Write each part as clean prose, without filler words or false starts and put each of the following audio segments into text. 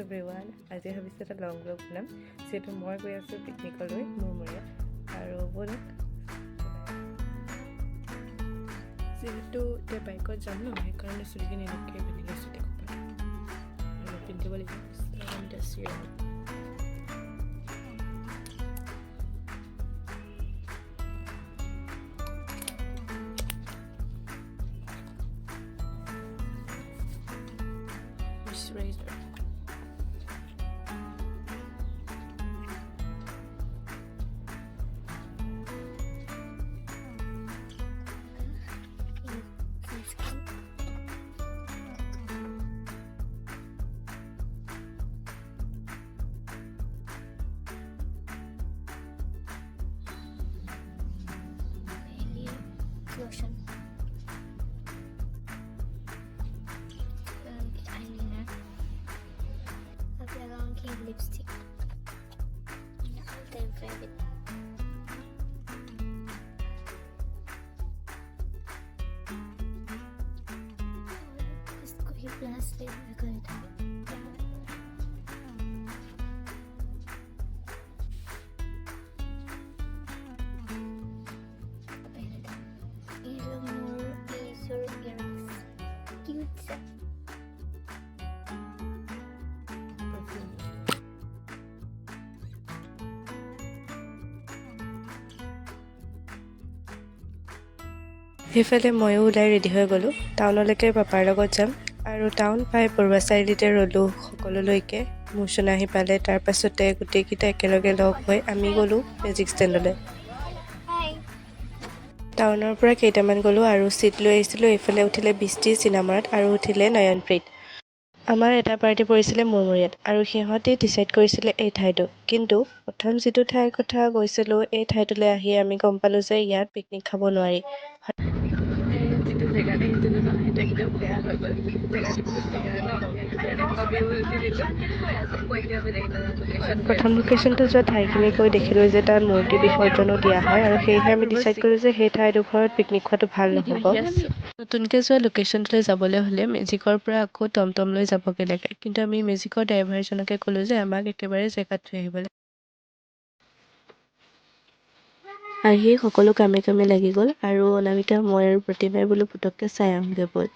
Everyone আজি ভাবিছোঁ এটা লং ব্লগ বনাম যিহেতু মই গৈ আছোঁ পিকনিকলৈ মূৰমূৰীয়াত আৰু ব'লক যিহেতু এতিয়া বাইকত যাম ন সেইকাৰণে চুলিখিনি এনেকৈ পিন্ধি লৈছোঁ দেখোন আৰু পিন্ধিব লাগিব razor. Lotion. Lipstick. All-time favorite. इसको ही प्लस ले करता ये लोग मोर earrings cute सा সেইফালে ময়ো ওলাই ৰেডি হৈ গ'লোঁ টাউনলৈকে পাপাৰ লগত যাম আৰু টাউন পাই পৰুৱা চাৰিআলিতে ৰ'লোঁ সকলোলৈকে মোচন আহি পালে তাৰপাছতে গোটেইকেইটা একেলগে লগ হৈ আমি গ'লোঁ মেজিক ষ্টেণ্ডলৈ টাউনৰ পৰা কেইটামান গ'লোঁ আৰু ছিট লৈ আহিছিলোঁ এইফালে উঠিলে বৃষ্টি চিনামৰাত আৰু উঠিলে নয়নপ্ৰীত আমাৰ এটা পাৰ্টি পৰিছিলে মূৰমূৰীয়াত আৰু সিহঁতে ডিচাইড কৰিছিলে এই ঠাইটো কিন্তু প্ৰথম যিটো ঠাইৰ কথা গৈছিলোঁ এই ঠাইটোলৈ আহি আমি গম পালোঁ যে ইয়াত পিকনিক খাব নোৱাৰি যিটো জেগাত আহিছিলোঁ ন সেইটো একদম বেয়া হৈ গ'ল প্ৰথম লোকেশ্যনটো যোৱা ঠাইখিনি গৈ দেখিলোঁ যে তাত মূৰ্তি বিসৰ্জনো দিয়া হয় আৰু সেয়েহে আমি ডিচাইড কৰিলোঁ যে সেই ঠাইডোখৰত পিকনিক খোৱাটো ভাল নহ'ব নতুনকৈ যোৱা লোকেশ্যনটোলৈ যাবলৈ হ'লে মেজিকৰ পৰা আকৌ টমটম লৈ যাবগৈ লাগে কিন্তু আমি মেজিকৰ ড্ৰাইভাৰজনকে ক'লোঁ যে আমাক একেবাৰে জেগাত থৈ আহিবলৈ আহি সকলো কামে কামে লাগি গ'ল আৰু অনামিকা মই আৰু প্ৰতিমাই বোলো পুটককৈ চাই আহোঁগৈ ব'ল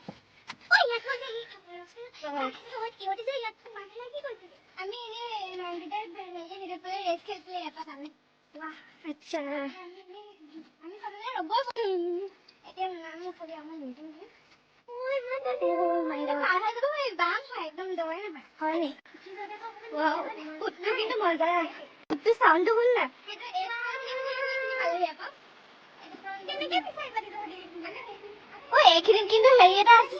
এইখিনি কিন্তু হেৰি এটা আছে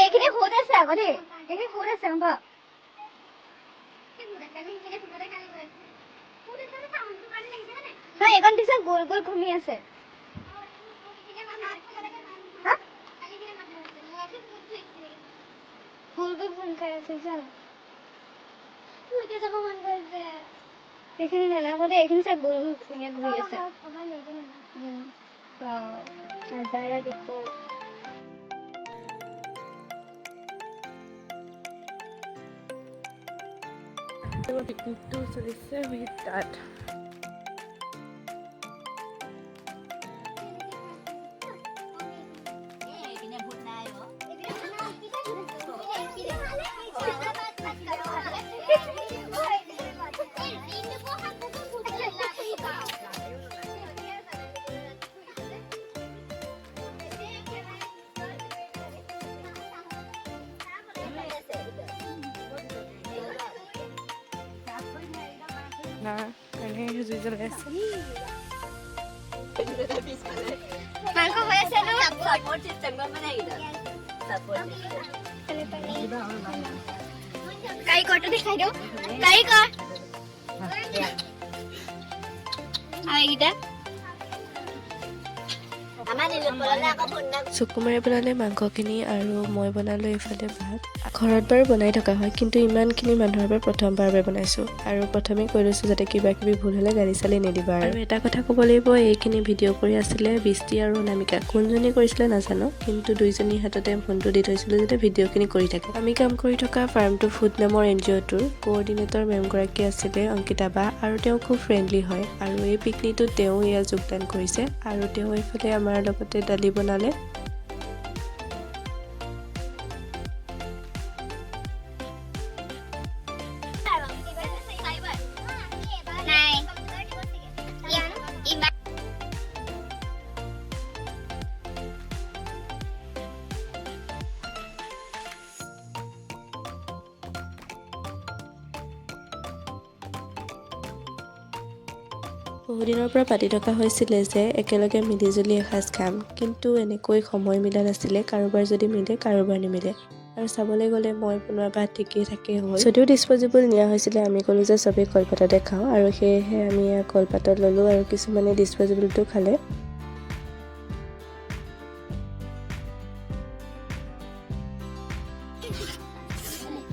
এইখিনি সুদ আছে আকৌ দেই এইখিনি সুদ আছে গম পাৱ এইখন পিছত গোল গোল ঘূমি আছে গোল গোল ঘূম খাই আছে জানো যাব মন গৈছে এইখিনি নেলাগো দেই এইখিনি চাই গোল গোল ঘূমি আছে নাজাৰা দেখো পিকনিকটো চলিছে তাত না এনে জুই জ্বলাই আছে মাংস হৈ আছে ন সাপোৰ্ট চিষ্টেম মানে এইটা সাপোৰ্ট কাৰিকৰটো দেখাই দিও কাৰিকৰ আইগিটা আমাৰ নিলুত বলালে আকৌ ফোন না চুকুমাৰে বনালে মাংসখিনি আৰু মই বনালোঁ এইফালে ভাত ঘৰত বাৰু বনাই থকা হয়, কিন্তু ইমানখিনি মানুহৰ বাবে প্ৰথমবাৰ বনাইছোঁ আৰু প্ৰথমে কৈ লৈছোঁ যাতে কিবা কিবি ভুল হ'লে গালি চালি নিদিবা। আৰু এটা কথা ক'ব লাগিব, এইখিনি ভিডিঅ' কৰি আছিলে বৃষ্টি আৰু অনামিকা। কোনজনী কৰিছিলে নাজানো, কিন্তু দুইজনীৰ হাততে ফোনটো দি থৈছিলোঁ যাতে ভিডিঅ'খিনি কৰি থাকে। আমি কাম কৰি থকা ফাৰ্ম টু ফুড নামৰ NGOটোৰ কোঅৰ্ডিনেটৰ মেমগৰাকী আছিলে অংকিতা বা, আৰু তেওঁ খুব ফ্ৰেণ্ডলি হয়। আৰু এই পিকনিকটোত তেওঁ ইয়াত যোগদান কৰিছে আৰু তেওঁ এইফালে আমাৰ লগতে দালি বনালে। বহুদিনৰ পৰা পাতি থকা হৈছিলে যে একেলগে মিলিজুলি এসাঁজ খাম, কিন্তু এনেকৈ সময় মিলা নাছিলে। কাৰোবাৰ যদি মিলে কাৰোবাৰ নিমিলে। আৰু চাবলৈ গ'লে মই বনোৱা ভাত ঠিকেই থাকেই হ'ল। যদিও ডিছপ'জিবল নিয়া হৈছিলে, আমি ক'লোঁ যে চবেই কলপাততে খাওঁ, আৰু সেয়েহে আমি কলপাতত ল'লোঁ আৰু কিছুমানে ডিছপ'জিবলটো খালে।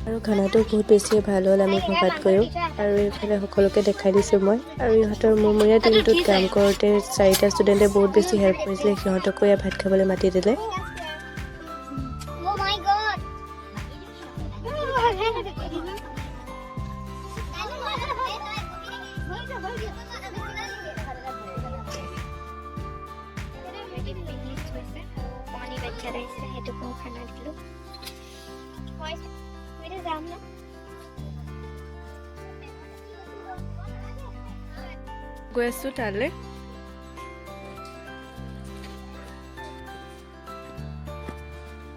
আৰু খানাটো বহুত বেছিয়ে ভাল হ'ল আমি ভবাতকৈও। আৰু এইফালে সকলোকে দেখাই দিছোঁ মই। আৰু ইহঁতৰ মূৰমূৰীয়া টিমটোত কাম কৰোঁতে 4টা ষ্টুডেণ্টে বহুত বেছি হেল্প কৰিছিলে, সিহঁতকো ইয়াত ভাত খাবলৈ মাতি দিলে। গৈ আছোঁ তালৈ।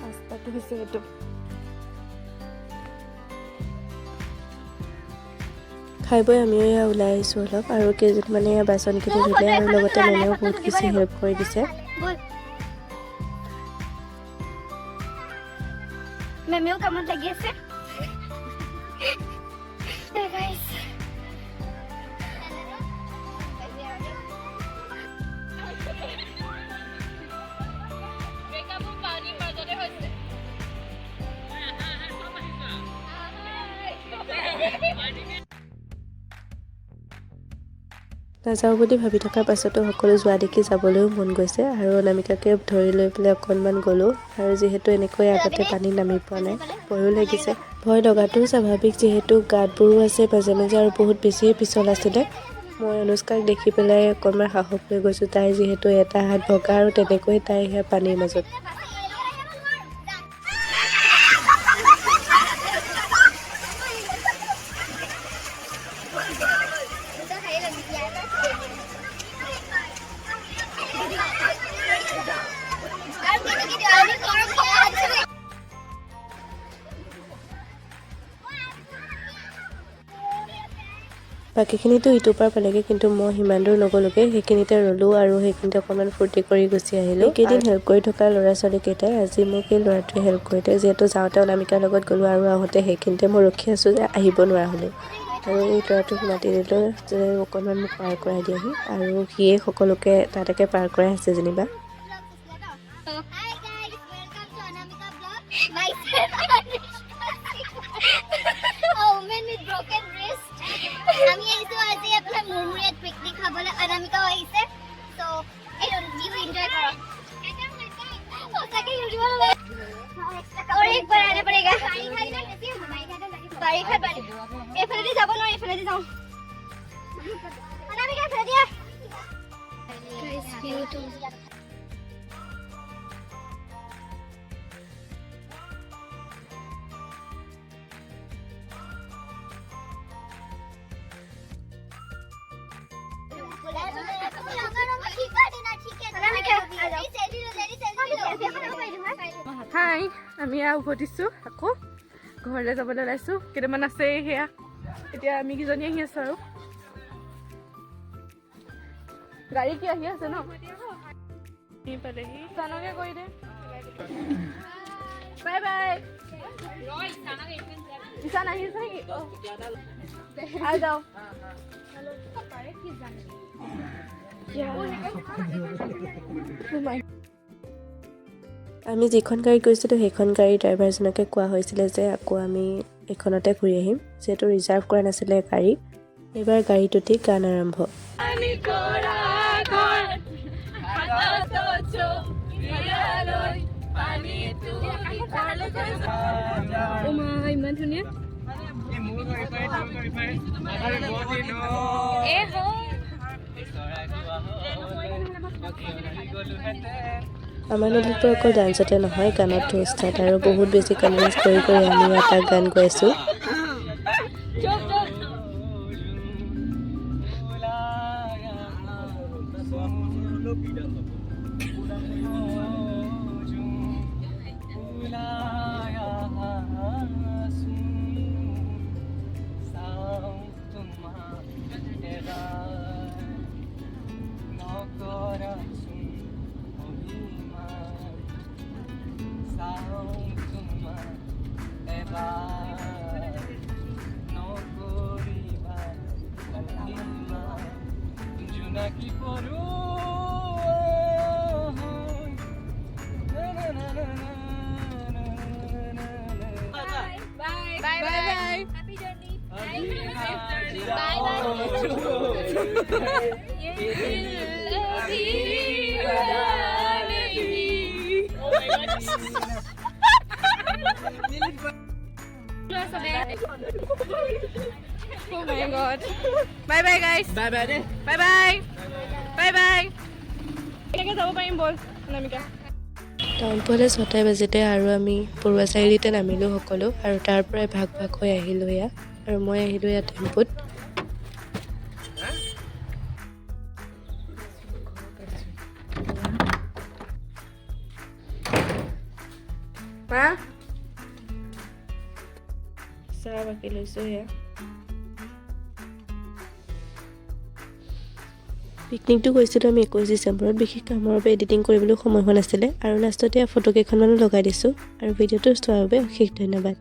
ৰাস্তাটো হৈছে এইটো। খাই বৈ আমিও এয়া ওলাই আহিছোঁ অলপ, আৰু কেইজনমানে এয়া বাচনখিনি ধুলে, আৰু লগতে মেমেও বহুত বেছি হেল্প কৰি দিছে। মেমেও কামত লাগি আছে। নাযাওঁ বুলি ভাবি থকাৰ পাছতো সকলো যোৱা দেখি যাবলৈও মন গৈছে, আৰু অনামিকাকে ধৰি লৈ পেলাই অকণমান গ'লোঁ। আৰু যিহেতু এনেকৈ আগতে পানী নামি পোৱা নাই, ভয়ো লাগিছে। ভয় লগাটোও স্বাভাৱিক, যিহেতু গাঁতবোৰো আছে মাজে মাজে আৰু বহুত বেছিয়ে পিছল আছিলে। মই অনুষ্কাক দেখি পেলাই অকণমান সাহস লৈ গৈছোঁ, তাই যিহেতু এটা হাত ভগা, আৰু তেনেকৈ তাই সেয়া পানীৰ মাজত। বাকীখিনিতো ইটোৰ পৰা পালেগৈ, কিন্তু মই সিমান দূৰ নগ'লোগৈ। সেইখিনিতে ৰ'লোঁ আৰু সেইখিনিতে অকণমান ফূৰ্তি কৰি গুচি আহিলোঁ। এইকেইদিন হেল্প কৰি থকা ল'ৰা ছোৱালীকেইটাই আজি মোক এই ল'ৰাটোৱে হেল্প কৰিলে, যিহেতু যাওঁতে অনামিকাৰ লগত গ'লোঁ আৰু আহোঁতে সেইখিনিতে মই ৰখি আছোঁ যে আহিব নোৱাৰা হ'লোঁ। আৰু এই ল'ৰাটোক মাতি দিলোঁ যে অকণমান মোক পাৰ কৰাই দিয়াহি, আৰু সিয়ে সকলোকে তালৈকে পাৰ কৰাই আছে যেনিবা। আমি আহিছো আজি আপোনাৰ মুৰমুৰিয়াত পিকনিক খাবলৈ। অনামিকাও আহিছে, তো এই ভিউ এনজয় কৰক। সঁচাকে ইউটিউব और एक बार आना पड़ेगा। बारिशा पानी एफालेदी যাব নোৱাৰি, এফালেদি যাওঁ। অনামিকা ফেলে দিয়া গাইস ভিউটো। হাই, আমি উভতিছোঁ, আকৌ ঘৰলৈ যাবলৈ ওলাইছোঁ। কেইটামান আছে সেয়া, এতিয়া আমি কিজনী আহি আছোঁ। আৰু গাড়ী কি আহি আছে ন? পালেহি চানকে কৰি দে। Bye bye. ঈশান আহি আছে নেকি? আহি যাওঁ। আমি যিখন গাড়ীত গৈছিলোঁ সেইখন গাড়ীৰ ড্ৰাইভাৰজনকে কোৱা হৈছিলে যে আকৌ আমি এইখনতে ঘূৰি আহিম, যিহেতু ৰিজাৰ্ভ কৰা নাছিলে গাড়ী। এইবাৰ গাড়ীত উঠি গান আৰম্ভ। ইমান ধুনীয়া আমাৰ নদীটো অকল ডান্সতে নহয়, গানত উস্তাদ আৰু বহুত বেছি কনভিন্স কৰি আমি এটা গান গাইছোঁ। Oh my god. Bye bye guys. Bye bye. Bye bye. Bye bye. এনেকৈ যাব পাৰিম বল অনামিকা। টাউন পোৱালে 6টা বাজিতে আৰু আমি পৰুৱা চাৰিআলিতে নামিলোঁ সকলো, আৰু তাৰ পৰাই ভাগ ভাগ হৈ আহিলোঁ ইয়াত, আৰু মই আহিলোঁ ইয়াত টেম্পুত। চাহ বাকী লৈছোঁ এয়া। পিকনিকটো গৈছিলোঁ আমি 21 ডিচেম্বৰত। বিশেষ কামৰ বাবে এডিটিং কৰিবলৈ সময় হোৱা নাছিলে, আৰু লাষ্টত এয়া ফটো কেইখনমানো লগাই দিছোঁ, আৰু ভিডিঅ'টো চোৱাৰ বাবে অশেষ ধন্যবাদ।